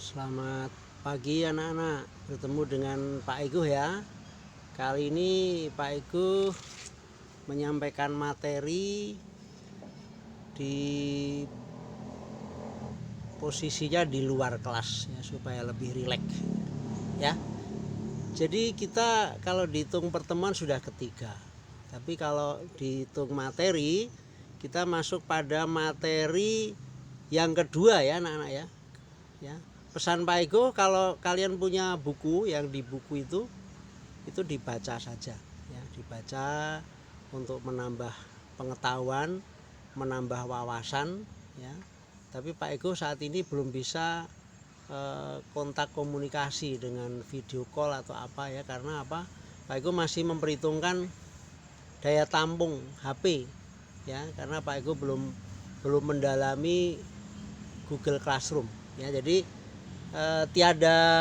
Selamat pagi anak-anak, bertemu dengan Pak Iguh ya. Kali ini Pak Iguh menyampaikan materi di posisinya di luar kelas ya, supaya lebih rileks ya. Jadi kita kalau dihitung pertemuan sudah ketiga, tapi kalau dihitung materi kita masuk pada materi yang kedua ya anak-anak ya. Pesan Pak Ego, kalau kalian punya buku, yang di buku itu dibaca saja ya, dibaca untuk menambah pengetahuan, menambah wawasan ya. Tapi Pak Ego saat ini belum bisa kontak komunikasi dengan video call atau apa ya, karena apa? Pak Ego masih memperhitungkan daya tampung HP ya, karena Pak Ego belum mendalami Google Classroom ya. Jadi tiada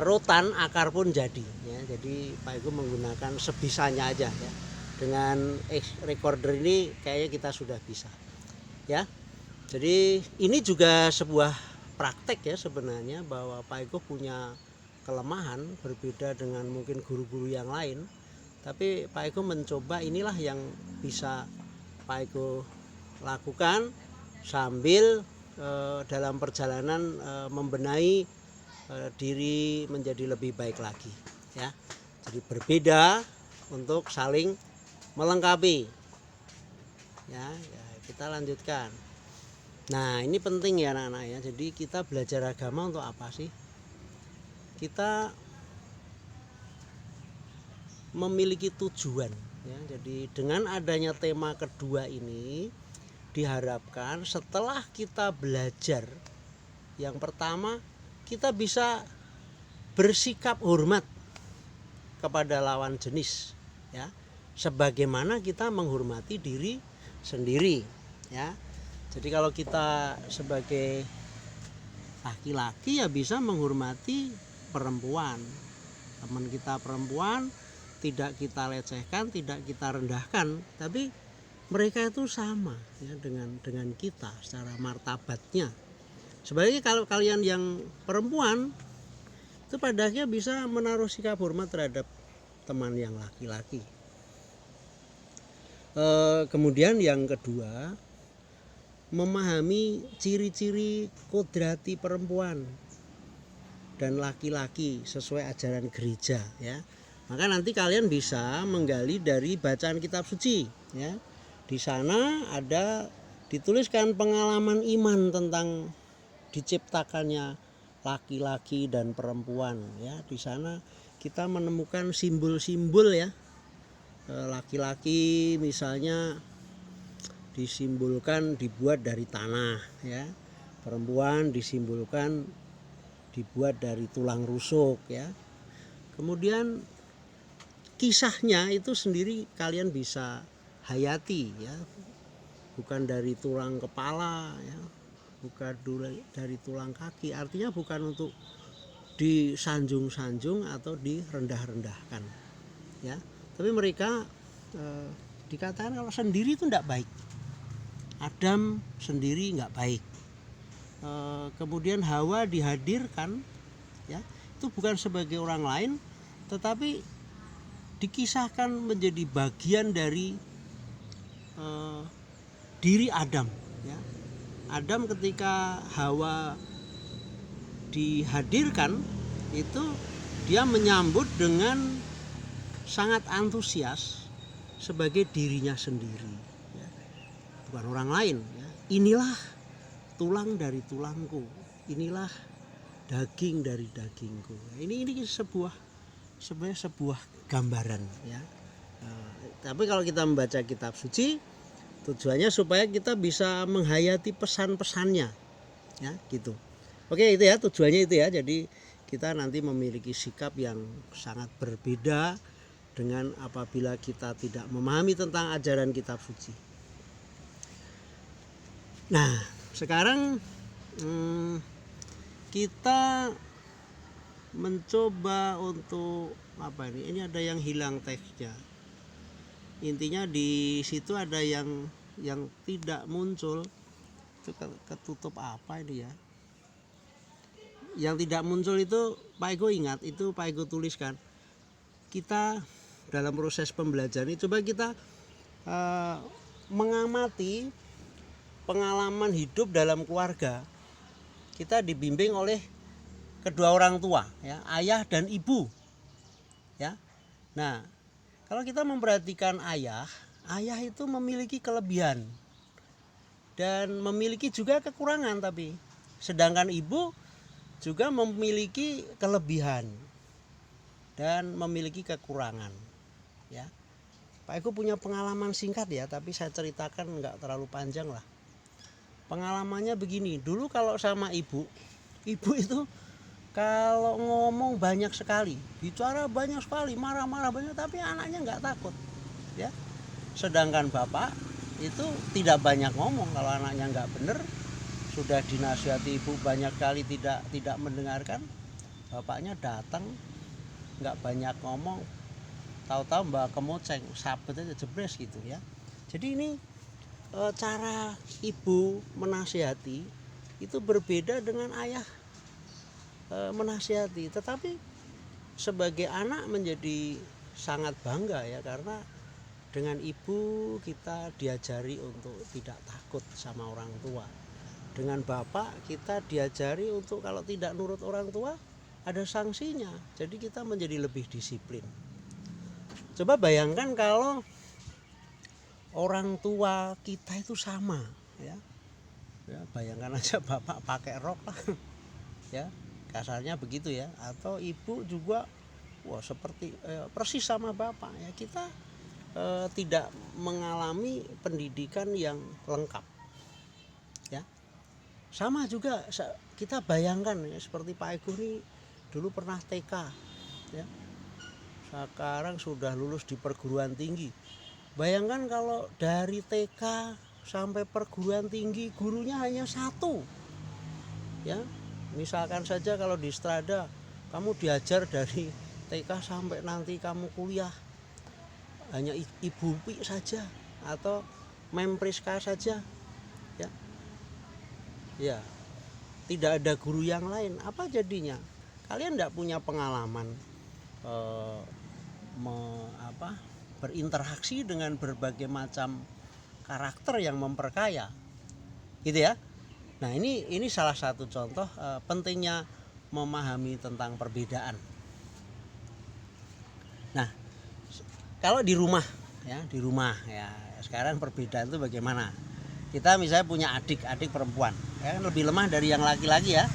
rotan akar pun jadi ya. Jadi Pak Ego menggunakan sebisanya aja ya. Dengan recorder ini kayaknya kita sudah bisa ya. Jadi ini juga sebuah praktek ya sebenarnya, bahwa Pak Ego punya kelemahan berbeda dengan mungkin guru-guru yang lain. Tapi Pak Ego mencoba, inilah yang bisa Pak Ego lakukan sambil dalam perjalanan membenahi diri menjadi lebih baik lagi ya. Jadi berbeda untuk saling melengkapi ya. Kita lanjutkan. Nah, ini penting ya anak-anak ya. Jadi kita belajar agama untuk apa sih? Kita memiliki tujuan ya. Jadi dengan adanya tema kedua ini, diharapkan setelah kita belajar yang pertama, kita bisa bersikap hormat kepada lawan jenis ya, sebagaimana kita menghormati diri sendiri ya. Jadi kalau kita sebagai laki-laki ya bisa menghormati perempuan, teman kita perempuan, tidak kita lecehkan, tidak kita rendahkan, tapi mereka itu sama ya dengan kita secara martabatnya. Sebaliknya kalau kalian yang perempuan itu pada akhirnya bisa menaruh sikap hormat terhadap teman yang laki-laki. Kemudian yang kedua, memahami ciri-ciri kodrati perempuan dan laki-laki sesuai ajaran gereja ya. Maka nanti kalian bisa menggali dari bacaan kitab suci ya. Di sana ada dituliskan pengalaman iman tentang diciptakannya laki-laki dan perempuan ya. Di sana kita menemukan simbol-simbol ya. Laki-laki misalnya disimbolkan dibuat dari tanah ya. Perempuan disimbolkan dibuat dari tulang rusuk ya. Kemudian kisahnya itu sendiri kalian bisa hayati ya. Bukan dari tulang kepala ya, bukan dari tulang kaki. Artinya bukan untuk disanjung-sanjung atau direndah-rendahkan ya. Tapi mereka dikatakan kalau sendiri itu tidak baik. Adam sendiri nggak baik. Kemudian Hawa dihadirkan ya, itu bukan sebagai orang lain, tetapi dikisahkan menjadi bagian dari diri Adam ya. Adam ketika Hawa dihadirkan itu dia menyambut dengan sangat antusias sebagai dirinya sendiri ya. Bukan orang lain ya. Inilah tulang dari tulangku, inilah daging dari dagingku. Ini sebenarnya sebuah gambaran ya. Tapi kalau kita membaca kitab suci, tujuannya supaya kita bisa menghayati pesan-pesannya ya gitu. Oke, itu ya tujuannya itu ya. Jadi kita nanti memiliki sikap yang sangat berbeda dengan apabila kita tidak memahami tentang ajaran kitab suci. Nah, sekarang kita mencoba untuk apa ini? Ini ada yang hilang teksnya. Intinya di situ ada yang tidak muncul. Itu ketutup apa ini ya? Yang tidak muncul itu Pak Ego ingat, itu Pak Ego tuliskan. Kita dalam proses pembelajaran ini coba kita mengamati pengalaman hidup dalam keluarga. Kita dibimbing oleh kedua orang tua, ya, ayah dan ibu, ya. Nah, kalau kita memperhatikan ayah itu memiliki kelebihan dan memiliki juga kekurangan, tapi sedangkan ibu juga memiliki kelebihan dan memiliki kekurangan, ya. Pak Eko punya pengalaman singkat ya, tapi saya ceritakan nggak terlalu panjang lah. Pengalamannya begini, dulu kalau sama ibu itu kalau ngomong banyak sekali, bicara banyak sekali, marah-marah banyak, tapi anaknya nggak takut, ya. Sedangkan bapak itu tidak banyak ngomong, kalau anaknya nggak bener, sudah dinasihati ibu banyak kali tidak mendengarkan, bapaknya datang, nggak banyak ngomong, tahu-tahu mbak kemoceng, sabet aja jebres gitu, ya. Jadi ini cara ibu menasihati itu berbeda dengan ayah menasihati, tetapi sebagai anak menjadi sangat bangga ya, karena dengan ibu kita diajari untuk tidak takut sama orang tua. Dengan bapak kita diajari untuk kalau tidak nurut orang tua ada sanksinya. Jadi kita menjadi lebih disiplin. Coba bayangkan kalau orang tua kita itu sama, ya. Ya, bayangkan aja bapak pakai rok lah, ya, kasarnya begitu ya, atau ibu juga, wah seperti persis sama bapak, ya. Kita tidak mengalami pendidikan yang lengkap, ya. Sama juga kita bayangkan ya, seperti Pak Ego ini dulu pernah TK, ya. Sekarang sudah lulus di perguruan tinggi. Bayangkan kalau dari TK sampai perguruan tinggi gurunya hanya satu, ya. Misalkan saja kalau di Strada kamu diajar dari TK sampai nanti kamu kuliah hanya Ibu Pi saja atau Mem Priska saja, ya. Ya, tidak ada guru yang lain. Apa jadinya? Kalian tidak punya pengalaman berinteraksi dengan berbagai macam karakter yang memperkaya, gitu ya. Nah, ini salah satu contoh pentingnya memahami tentang perbedaan. Nah, kalau di rumah ya, sekarang perbedaan itu bagaimana? Kita misalnya punya adik perempuan, ya, lebih lemah dari yang laki-laki ya.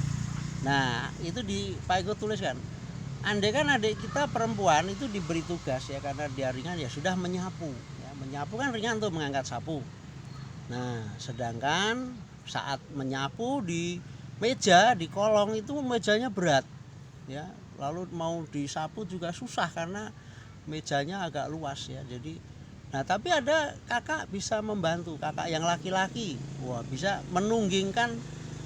Nah, itu di Pak Ego tuliskan. Andai kan adik kita perempuan itu diberi tugas ya, karena dia ringan ya sudah menyapu. Ya, menyapu kan ringan tuh, mengangkat sapu. Nah, sedangkan saat menyapu di meja, di kolong itu mejanya berat, ya. Lalu mau disapu juga susah karena mejanya agak luas ya. Jadi, nah tapi ada kakak bisa membantu, kakak yang laki-laki, wah bisa menunggingkan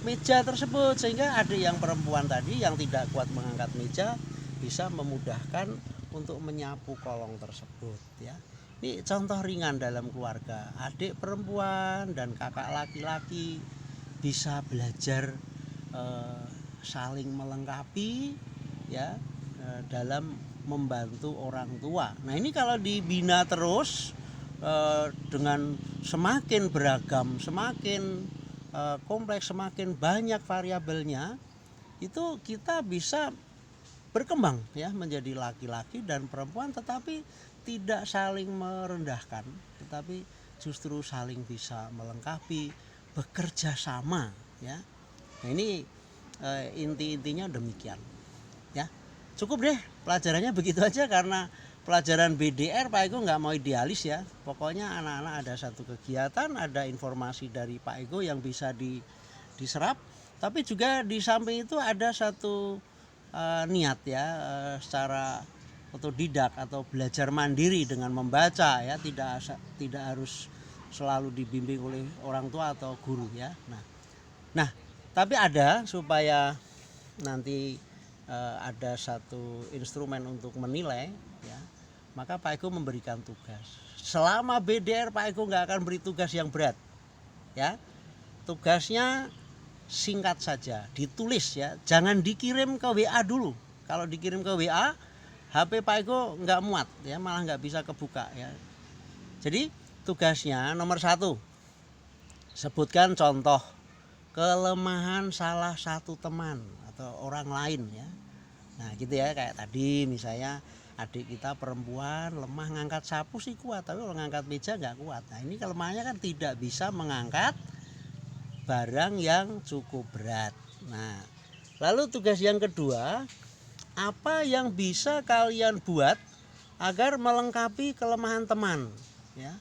meja tersebut sehingga adik yang perempuan tadi yang tidak kuat mengangkat meja bisa memudahkan untuk menyapu kolong tersebut, ya. Ini contoh ringan dalam keluarga, adik perempuan dan kakak laki-laki bisa belajar saling melengkapi, ya, dalam membantu orang tua. Nah, ini kalau dibina terus dengan semakin beragam, semakin kompleks, semakin banyak variabelnya, itu kita bisa berkembang ya menjadi laki-laki dan perempuan, tetapi tidak saling merendahkan, tetapi justru saling bisa melengkapi, bekerja sama, ya. Nah, ini inti-intinya demikian, ya. Cukup deh pelajarannya begitu aja, karena pelajaran BDR Pak Ego nggak mau idealis ya. Pokoknya anak-anak ada satu kegiatan, ada informasi dari Pak Ego yang bisa diserap, tapi juga di samping itu ada satu niat ya, secara otodidak atau belajar mandiri dengan membaca ya, tidak harus selalu dibimbing oleh orang tua atau guru ya. Nah tapi ada supaya nanti ada satu instrumen untuk menilai ya, maka Pak Ego memberikan tugas. Selama BDR Pak Ego nggak akan beri tugas yang berat ya. tugasnya singkat saja, ditulis ya, jangan dikirim ke WA dulu. Kalau dikirim ke WA, HP Pak Eko nggak muat ya, malah nggak bisa kebuka ya. Jadi tugasnya nomor 1, sebutkan contoh kelemahan salah satu teman atau orang lain ya. Nah gitu ya, kayak tadi misalnya adik kita perempuan lemah ngangkat sapu sih kuat, tapi kalau ngangkat meja nggak kuat. Nah ini kelemahannya kan tidak bisa mengangkat barang yang cukup berat. Nah lalu tugas yang kedua, apa yang bisa kalian buat agar melengkapi kelemahan teman ya.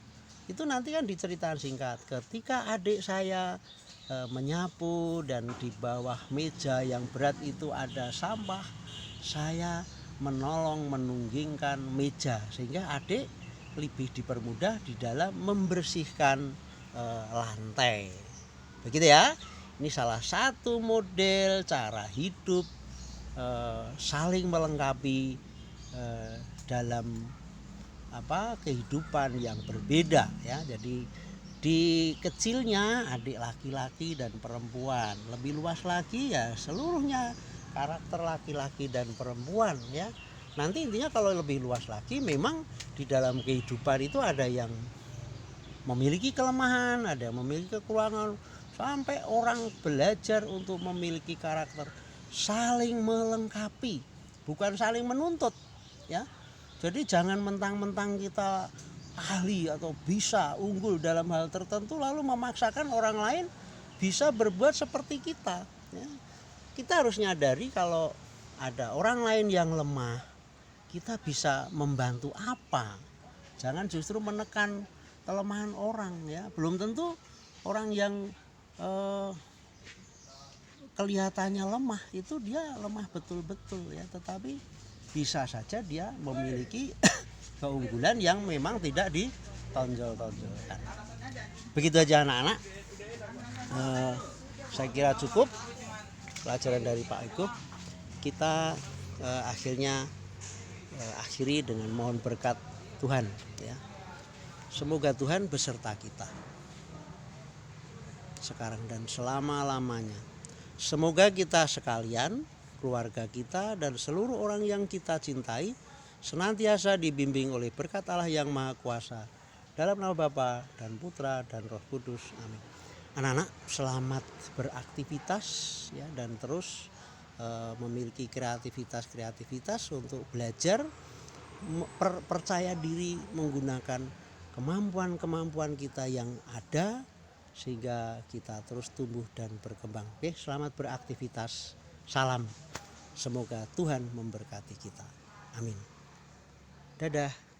Itu nanti kan diceritakan singkat. Ketika adik saya menyapu dan di bawah meja yang berat itu ada sampah, saya menolong menunggingkan meja sehingga adik lebih dipermudah di dalam membersihkan lantai. Begitu ya. Ini salah satu model cara hidup saling melengkapi dalam kehidupan yang berbeda ya. Jadi di kecilnya adik laki-laki dan perempuan, lebih luas lagi ya seluruhnya karakter laki-laki dan perempuan ya. Nanti intinya kalau lebih luas lagi memang di dalam kehidupan itu ada yang memiliki kelemahan, ada yang memiliki kekurangan, sampai orang belajar untuk memiliki karakter saling melengkapi, bukan saling menuntut ya. Jadi jangan mentang-mentang kita ahli atau bisa unggul dalam hal tertentu lalu memaksakan orang lain bisa berbuat seperti kita ya. Kita harus nyadari kalau ada orang lain yang lemah, kita bisa membantu apa. Jangan justru menekan kelemahan orang ya. Belum tentu orang yang kelihatannya lemah itu dia lemah betul-betul ya, tetapi bisa saja dia memiliki keunggulan yang memang tidak ditonjol-tonjolkan. Begitu aja anak-anak. Saya kira cukup pelajaran dari Pak Eko. Kita akhirnya akhiri dengan mohon berkat Tuhan ya. Semoga Tuhan beserta kita sekarang dan selama-lamanya. Semoga kita sekalian, keluarga kita dan seluruh orang yang kita cintai senantiasa dibimbing oleh berkat Allah yang Maha Kuasa. Dalam nama Bapa dan Putra dan Roh Kudus. Amin. Anak-anak selamat beraktivitas ya, dan terus memiliki kreativitas untuk belajar percaya diri menggunakan kemampuan-kemampuan kita yang ada sehingga kita terus tumbuh dan berkembang. Oke, selamat beraktivitas. Salam. Semoga Tuhan memberkati kita. Amin. Dadah.